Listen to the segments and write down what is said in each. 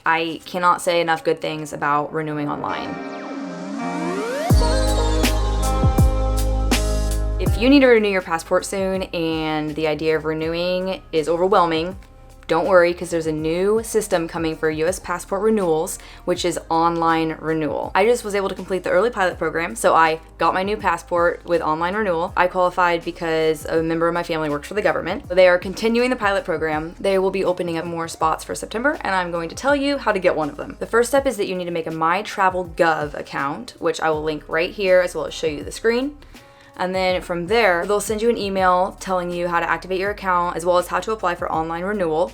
I cannot say enough good things about renewing online. If you need to renew your passport soon and the idea of renewing is overwhelming, don't worry, because there's a new system coming for US passport renewals, which is online renewal. I just was able to complete the early pilot program, so I got my new passport with online renewal. I qualified because a member of my family works for the government. They are continuing the pilot program. They will be opening up more spots for September, and I'm going to tell you how to get one of them. The first step is that you need to make a MyTravelGov account, which I will link right here as well as show you the screen. And then from there, they'll send you an email telling you how to activate your account as well as how to apply for online renewal,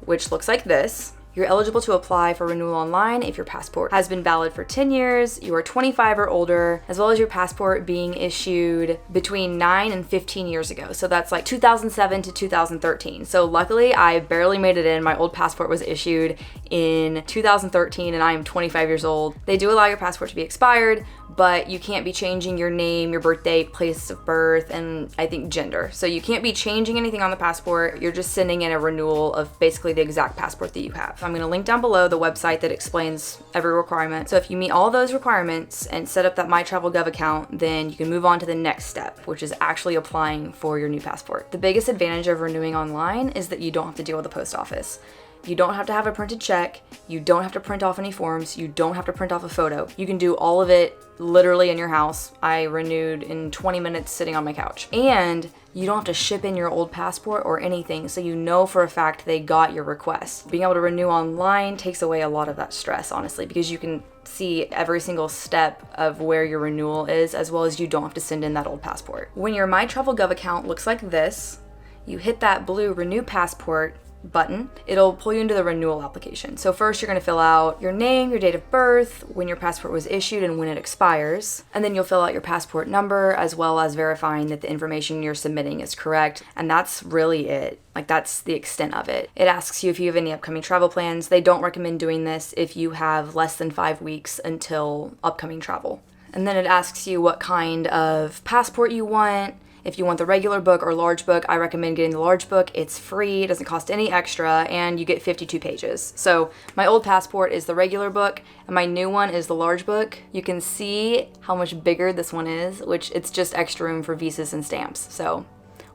which looks like this. You're eligible to apply for renewal online if your passport has been valid for 10 years, you are 25 or older, as well as your passport being issued between 9 and 15 years ago. So that's like 2007 to 2013. So luckily I barely made it in. My old passport was issued in 2013 and I am 25 years old. They do allow your passport to be expired, but you can't be changing your name, your birth date, place of birth, and I think gender. So you can't be changing anything on the passport. You're just sending in a renewal of basically the exact passport that you have. I'm gonna link down below the website that explains every requirement. So if you meet all those requirements and set up that MyTravelGov account, then you can move on to the next step, which is actually applying for your new passport. The biggest advantage of renewing online is that you don't have to deal with the post office. You don't have to have a printed check. You don't have to print off any forms. You don't have to print off a photo. You can do all of it literally in your house. I renewed in 20 minutes sitting on my couch. And you don't have to ship in your old passport or anything, so you know for a fact they got your request. Being able to renew online takes away a lot of that stress, honestly, because you can see every single step of where your renewal is, as well as you don't have to send in that old passport. When your MyTravelGov account looks like this, you hit that blue Renew Passport button, it'll pull you into the renewal application. So first you're going to fill out your name, your date of birth, when your passport was issued and when it expires, and then you'll fill out your passport number as well as verifying that the information you're submitting is correct, and that's really it. Like, that's the extent of it. It asks you if you have any upcoming travel plans. They don't recommend doing this if you have less than 5 weeks until upcoming travel. And then it asks you what kind of passport you want. If you want the regular book or large book, I recommend getting the large book. It's free, it doesn't cost any extra, and you get 52 pages. So my old passport is the regular book, and my new one is the large book. You can see how much bigger this one is, which it's just extra room for visas and stamps. So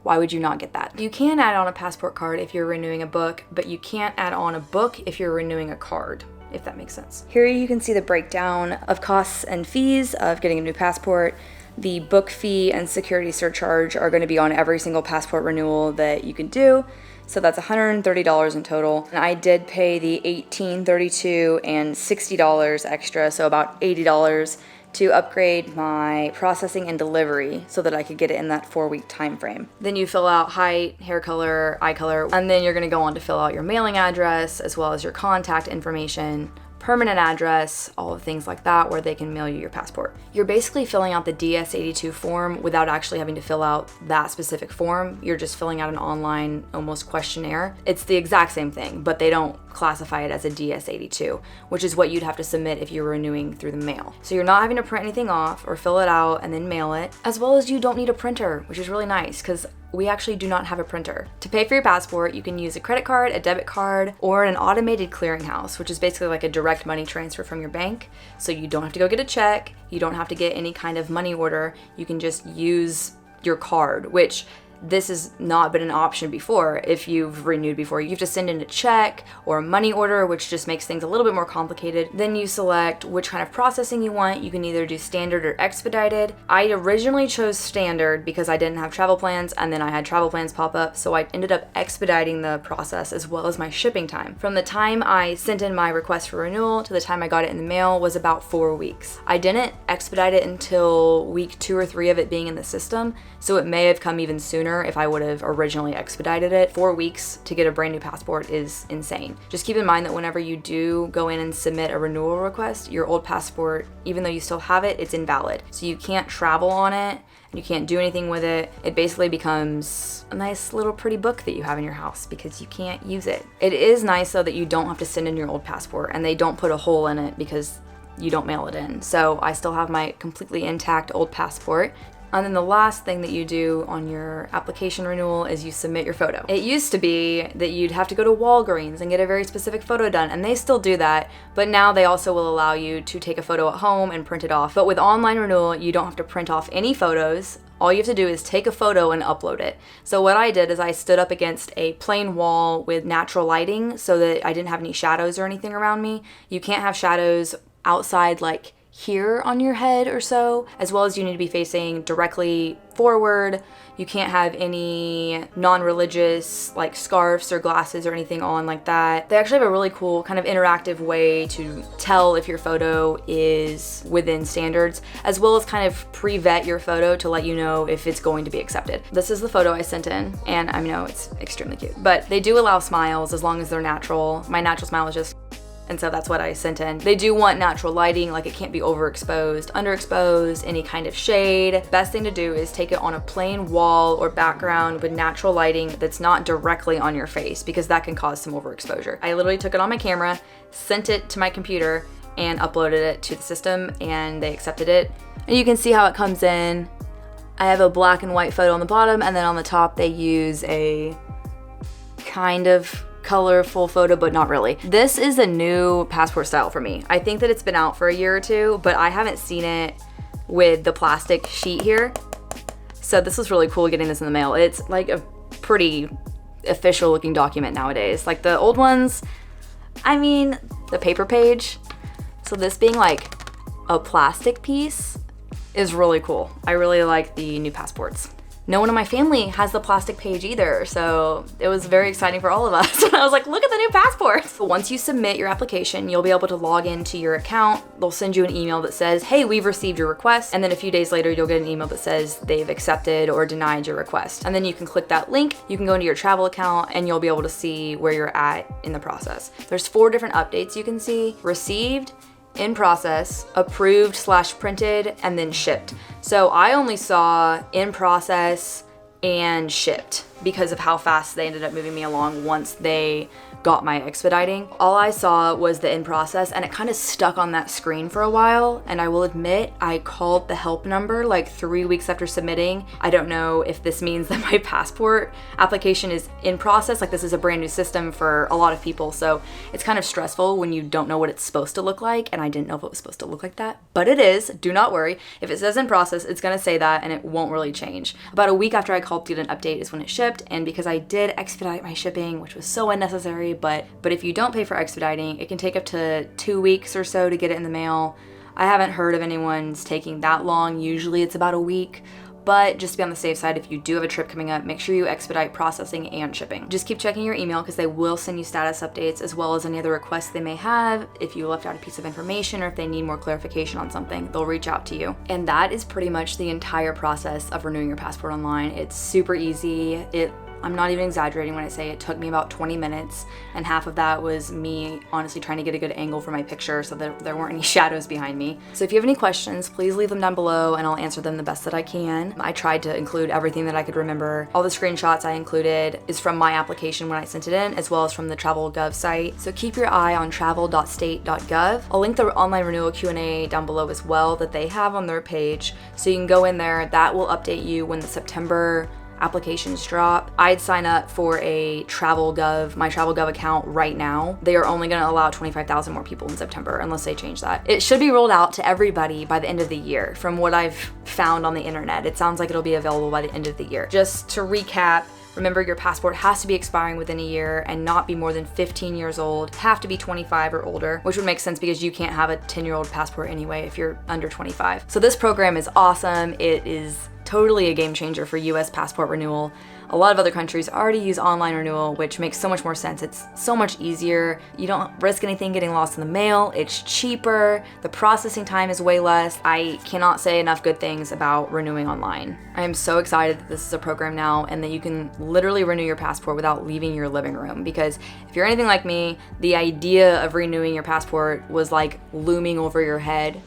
why would you not get that? You can add on a passport card if you're renewing a book, but you can't add on a book if you're renewing a card, if that makes sense. Here you can see the breakdown of costs and fees of getting a new passport. The book fee and security surcharge are going to be on every single passport renewal that you can do. So that's $130 in total. And I did pay the $18, $32, and $60 extra, so about $80 to upgrade my processing and delivery so that I could get it in that 4-week time frame. Then you fill out height, hair color, eye color, and then you're going to go on to fill out your mailing address as well as your contact information, permanent address, all of things like that, where they can mail you your passport. You're basically filling out the DS-82 form without actually having to fill out that specific form. You're just filling out an online almost questionnaire. It's the exact same thing, but they don't classify it as a DS-82, which is what you'd have to submit if you're renewing through the mail. So you're not having to print anything off or fill it out and then mail it, as well as you don't need a printer, which is really nice because we actually do not have a printer. To pay for your passport, you can use a credit card, a debit card, or an automated clearinghouse, which is basically like a direct money transfer from your bank. So you don't have to go get a check, you don't have to get any kind of money order, you can just use your card, which this has not been an option before. If you've renewed before, you have to send in a check or a money order, which just makes things a little bit more complicated. Then you select which kind of processing you want. You can either do standard or expedited. I originally chose standard because I didn't have travel plans, and then I had travel plans pop up, so I ended up expediting the process as well as my shipping time. From the time I sent in my request for renewal to the time I got it in the mail was about 4 weeks. I didn't expedite it until week 2 or 3 of it being in the system, so it may have come even sooner if I would have originally expedited it. 4 weeks to get a brand new passport is insane. Just keep in mind that whenever you do go in and submit a renewal request, your old passport, even though you still have it, it's invalid. So you can't travel on it, and you can't do anything with it. It basically becomes a nice little pretty book that you have in your house because you can't use it. It is nice though that you don't have to send in your old passport, and they don't put a hole in it because you don't mail it in. So I still have my completely intact old passport. And then the last thing that you do on your application renewal is you submit your photo. It used to be that you'd have to go to Walgreens and get a very specific photo done, and they still do that, but now they also will allow you to take a photo at home and print it off. But with online renewal, you don't have to print off any photos. All you have to do is take a photo and upload it. So what I did is I stood up against a plain wall with natural lighting so that I didn't have any shadows or anything around me. You can't have shadows outside like here on your head or so, as well as you need to be facing directly forward. You can't have any non-religious like scarves or glasses or anything on like that. They actually have a really cool kind of interactive way to tell if your photo is within standards, as well as kind of pre-vet your photo to let you know if it's going to be accepted. This is the photo I sent in, and I know it's extremely cute, but they do allow smiles as long as they're natural. My natural smile is just, and so that's what I sent in. They do want natural lighting, like it can't be overexposed, underexposed, any kind of shade. Best thing to do is take it on a plain wall or background with natural lighting that's not directly on your face, because that can cause some overexposure. I literally took it on my camera, sent it to my computer, and uploaded it to the system, and they accepted it. And you can see how it comes in. I have a black and white photo on the bottom, and then on the top they use a kind of colorful photo, but not really. This is a new passport style for me. I think that it's been out for a year or two, but I haven't seen it with the plastic sheet here. So this was really cool getting this in the mail. It's like a pretty official looking document nowadays. Like the old ones, I mean, the paper page. So this being like a plastic piece is really cool. I really like the new passports. No one in my family has the plastic page either, so it was very exciting for all of us. I was like, look at the new passports. Once you submit your application, you'll be able to log into your account. They'll send you an email that says, hey, we've received your request. And then a few days later, you'll get an email that says they've accepted or denied your request. And then you can click that link, you can go into your travel account, and you'll be able to see where you're at in the process. There's 4 different updates you can see: received, in process, approved/printed, and then shipped. So I only saw in process and shipped because of how fast they ended up moving me along once they got my expediting. All I saw was the in process, and it kind of stuck on that screen for a while. And I will admit, I called the help number like 3 weeks after submitting. I don't know if this means that my passport application is in process. Like, this is a brand new system for a lot of people, so it's kind of stressful when you don't know what it's supposed to look like, and I didn't know if it was supposed to look like that, but it is. Do not worry. If it says in process, it's gonna say that, and it won't really change. About a week after I called to get an update is when it shipped, and because I did expedite my shipping, which was so unnecessary, but if you don't pay for expediting, it can take up to 2 weeks or so to get it in the mail. I haven't heard of anyone's taking that long. Usually it's about a week, but just to be on the safe side, if you do have a trip coming up, make sure you expedite processing and shipping. Just keep checking your email because they will send you status updates as well as any other requests they may have. If you left out a piece of information or if they need more clarification on something, they'll reach out to you. And that is pretty much the entire process of renewing your passport online. It's super easy. I'm not even exaggerating when I say it took me about 20 minutes, and half of that was me honestly trying to get a good angle for my picture so that there weren't any shadows behind me. So if you have any questions, please leave them down below and I'll answer them the best that I can. I tried to include everything that I could remember. All the screenshots I included is from my application when I sent it in, as well as from the TravelGov site. So keep your eye on travel.state.gov. I'll link the online renewal Q&A down below as well that they have on their page, so you can go in there. That will update you when the September applications drop. I'd sign up for a MyTravelGov account right now. They are only going to allow 25,000 more people in September unless they change that. It should be rolled out to everybody by the end of the year. From what I've found on the internet, it sounds like it'll be available by the end of the year. Just to recap, remember, your passport has to be expiring within a year and not be more than 15 years old. Have to be 25 or older, which would make sense because you can't have a 10-year-old passport anyway if you're under 25. So this program is awesome. It is totally a game changer for US passport renewal. A lot of other countries already use online renewal, which makes so much more sense. It's so much easier. You don't risk anything getting lost in the mail. It's cheaper. The processing time is way less. I cannot say enough good things about renewing online. I am so excited that this is a program now and that you can literally renew your passport without leaving your living room, because if you're anything like me, the idea of renewing your passport was like looming over your head.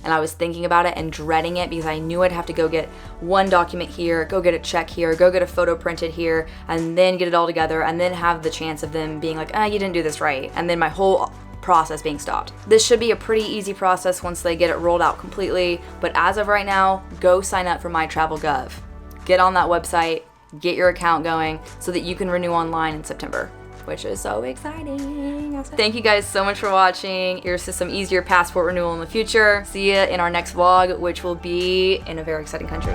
And I was thinking about it and dreading it because I knew I'd have to go get one document here, go get a check here, go get a photo printed here, and then get it all together and then have the chance of them being like, you didn't do this right. And then my whole process being stopped. This should be a pretty easy process once they get it rolled out completely, but as of right now, go sign up for MyTravelGov. Get on that website, get your account going so that you can renew online in September, which is so exciting. Thank you guys so much for watching. Here's to some easier passport renewal in the future. See ya in our next vlog, which will be in a very exciting country.